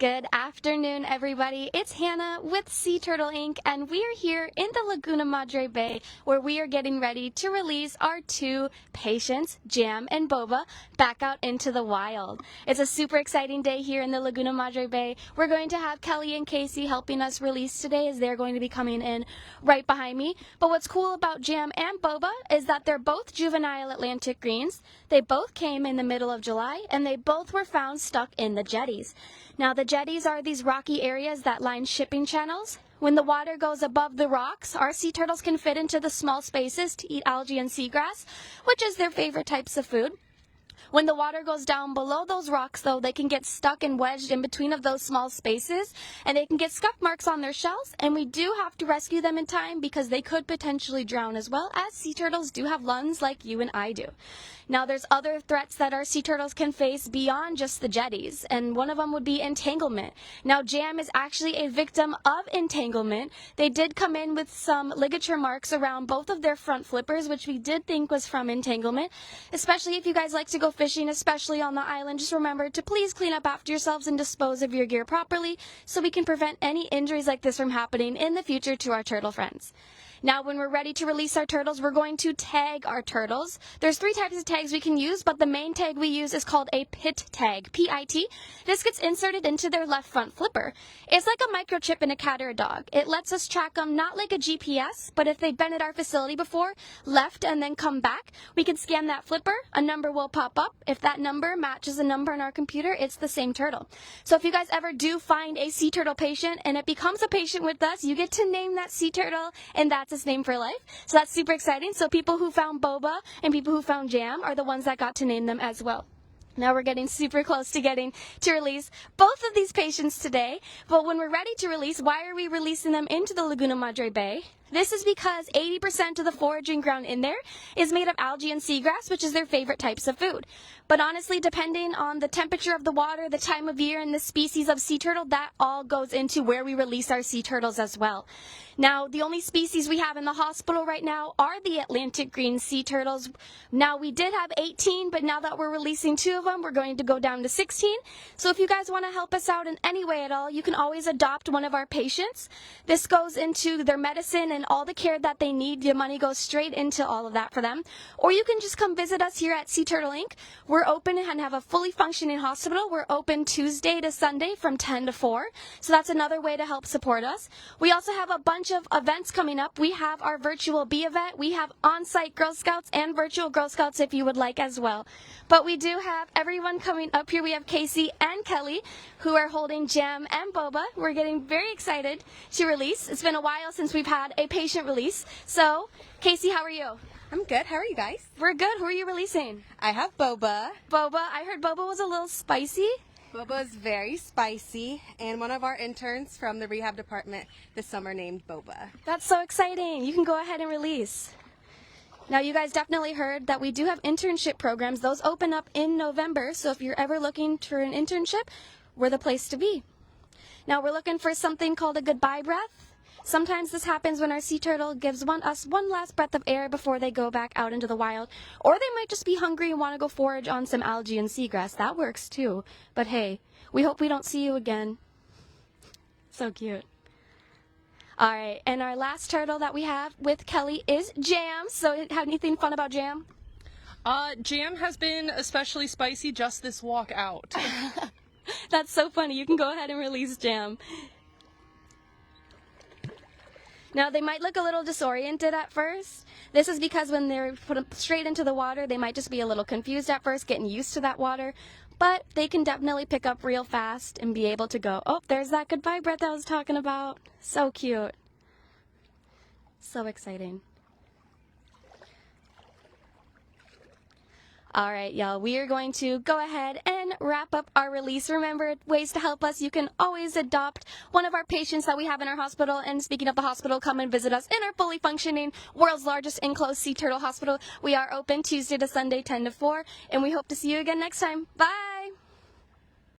Good afternoon, everybody. It's Hannah with Sea Turtle Inc., and we are here in the Laguna Madre Bay, where we are getting ready to release our two patients, Jam and Boba, back out into the wild. It's a super exciting day here in the Laguna Madre Bay. We're going to have Kelly and Casey helping us release today, as they're going to be coming in right behind me. But what's cool about Jam and Boba is that they're both juvenile Atlantic greens. They both came in the middle of July, and they both were found stuck in the jetties. Now, the jetties are these rocky areas that line shipping channels. When the water goes above the rocks, our sea turtles can fit into the small spaces to eat algae and seagrass, which is their favorite types of food. When the water goes down below those rocks, though, they can get stuck and wedged in between of those small spaces, and they can get scuff marks on their shells, and we do have to rescue them in time because they could potentially drown, as well as sea turtles do have lungs like you and I do. Now, there's other threats that our sea turtles can face beyond just the jetties, and one of them would be entanglement. Now, Jam is actually a victim of entanglement. They did come in with some ligature marks around both of their front flippers, which we did think was from entanglement. Especially if you guys like to go fishing, especially on the island, just remember to please clean up after yourselves and dispose of your gear properly so we can prevent any injuries like this from happening in the future to our turtle friends. Now, when we're ready to release our turtles, we're going to tag our turtles. There's 3 types of tags we can use, but the main tag we use is called a pit tag, P-I-T. This gets inserted into their left front flipper. It's like a microchip in a cat or a dog. It lets us track them not like a GPS, but if they've been at our facility before, left and then come back, we can scan that flipper. A number will pop up. If that number matches a number in our computer, it's the same turtle. So if you guys ever do find a sea turtle patient and it becomes a patient with us, you get to name that sea turtle, and that's his name for life. So that's super exciting. So people who found Boba and people who found Jam are the ones that got to name them as well. Now we're getting super close to release both of these patients today. But when we're ready to release, why are we releasing them into the Laguna Madre Bay? This is because 80% of the foraging ground in there is made of algae and seagrass, which is their favorite types of food. But honestly, depending on the temperature of the water, the time of year, and the species of sea turtle, that all goes into where we release our sea turtles as well. Now, the only species we have in the hospital right now are the Atlantic green sea turtles. Now, we did have 18, but now that we're releasing 2 of them, we're going to go down to 16. So if you guys want to help us out in any way at all, you can always adopt one of our patients. This goes into their medicine and all the care that they need. Your money goes straight into all of that for them. Or you can just come visit us here at Sea Turtle Inc. We're open and have a fully functioning hospital. We're open Tuesday to Sunday from 10 to 4. So that's another way to help support us. We also have a bunch of events coming up. We have our virtual bee event. We have on-site Girl Scouts and virtual Girl Scouts if you would like as well. But we do have everyone coming up here. We have Casey and Kelly who are holding Jam and Boba. We're getting very excited to release. It's been a while since we've had a patient release. So, Casey, how are you? I'm good. How are you guys? We're good. Who are you releasing? I have Boba. Boba. I heard Boba was a little spicy. Boba is very spicy, and one of our interns from the rehab department this summer named Boba. That's so exciting. You can go ahead and release. Now, you guys definitely heard that we do have internship programs. Those open up in November, so if you're ever looking for an internship, we're the place to be. Now, we're looking for something called a goodbye breath. Sometimes this happens when our sea turtle gives us one last breath of air before they go back out into the wild. Or they might just be hungry and want to go forage on some algae and seagrass. That works too. But hey, we hope we don't see you again. So cute. All right, and our last turtle that we have with Kelly is Jam. So, have anything fun about Jam? Jam has been especially spicy just this walk out. That's so funny. You can go ahead and release Jam. Now, they might look a little disoriented at first. This is because when they're put straight into the water, they might just be a little confused at first, getting used to that water. But they can definitely pick up real fast and be able to go, oh, there's that goodbye breath I was talking about. So cute. So exciting. All right, y'all, we are going to go ahead and wrap up our release. Remember, ways to help us. You can always adopt one of our patients that we have in our hospital. And speaking of the hospital, come and visit us in our fully functioning, world's largest enclosed sea turtle hospital. We are open Tuesday to Sunday, 10 to 4. And we hope to see you again next time. Bye!